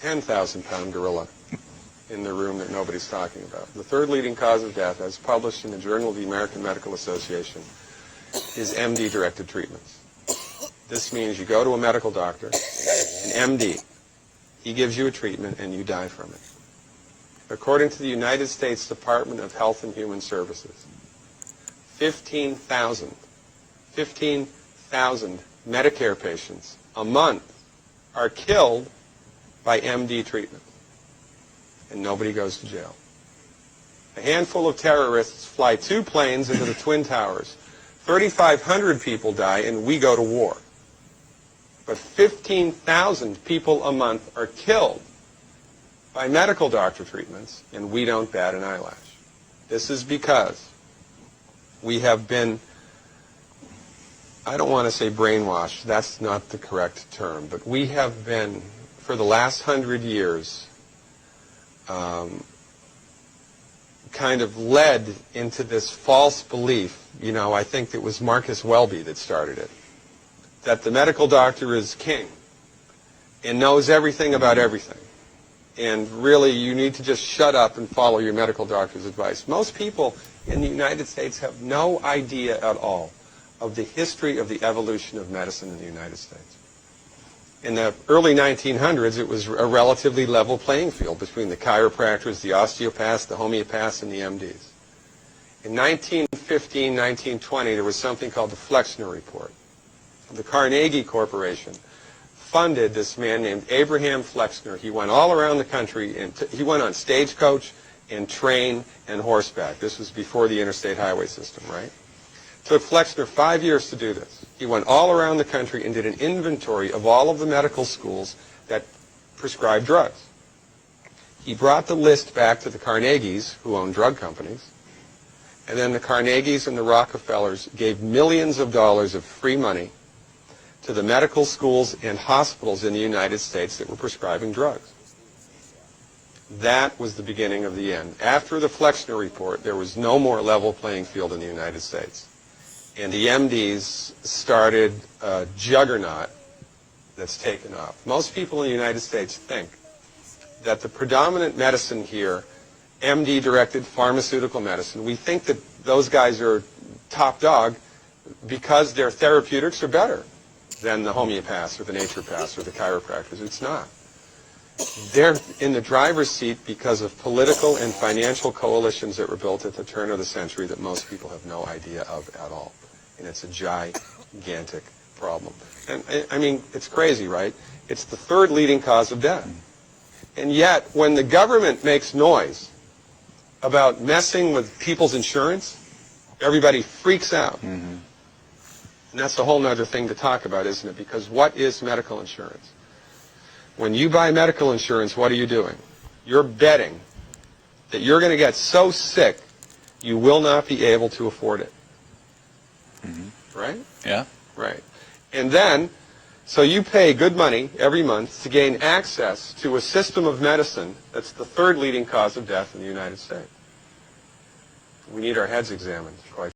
10,000-pound gorilla in the room that nobody's talking about. The third leading cause of death, as published in the Journal of the American Medical Association, is MD-directed treatments. This means you go to a medical doctor, an MD. He gives you a treatment and you die from it. According to the United States Department of Health and Human Services, 15,000 Medicare patients a month are killed by MD treatment, and nobody goes to jail. A handful of terrorists fly 2 planes into the Twin Towers. 3,500 people die, and we go to war. But 15,000 people a month are killed by medical doctor treatments, and we don't bat an eyelash. This is because we have been, I don't want to say brainwashed, that's not the correct term, but we have been, for the last 100 years, kind of led into this false belief. You know, I think it was Marcus Welby that started it, that the medical doctor is king and knows everything about everything. And really, you need to just shut up and follow your medical doctor's advice. Most people in the United States have no idea at all of the history of the evolution of medicine in the United States. In the early 1900s, it was a relatively level playing field between the chiropractors, the osteopaths, the homeopaths, and the MDs. In 1915, 1920, there was something called the Flexner Report. The Carnegie Corporation funded this man named Abraham Flexner. He went all around the country, and he went on stagecoach and train and horseback. This was before the interstate highway system, right? It took Flexner 5 years to do this. He went all around the country and did an inventory of all of the medical schools that prescribed drugs. He brought the list back to the Carnegies, who own drug companies, and then the Carnegies and the Rockefellers gave millions of dollars of free money to the medical schools and hospitals in the United States that were prescribing drugs. That was the beginning of the end. After the Flexner Report, there was no more level playing field in the United States. And the MDs started a juggernaut that's taken off. Most people in the United States think that the predominant medicine here, MD-directed pharmaceutical medicine, we think that those guys are top dog because their therapeutics are better than the homeopaths or the naturopaths or the chiropractors. It's not. They're in the driver's seat because of political and financial coalitions that were built at the turn of the century that most people have no idea of at all. And it's a gigantic problem. And I mean, it's crazy, right? It's the third leading cause of death. And yet, when the government makes noise about messing with people's insurance, everybody freaks out. And that's a whole other thing to talk about, isn't it? Because what is medical insurance? When you buy medical insurance, what are you doing? You're betting that you're going to get so sick you will not be able to afford it. Right? Yeah. Right. And then, so you pay good money every month to gain access to a system of medicine that's the third leading cause of death in the United States. We need our heads examined, quite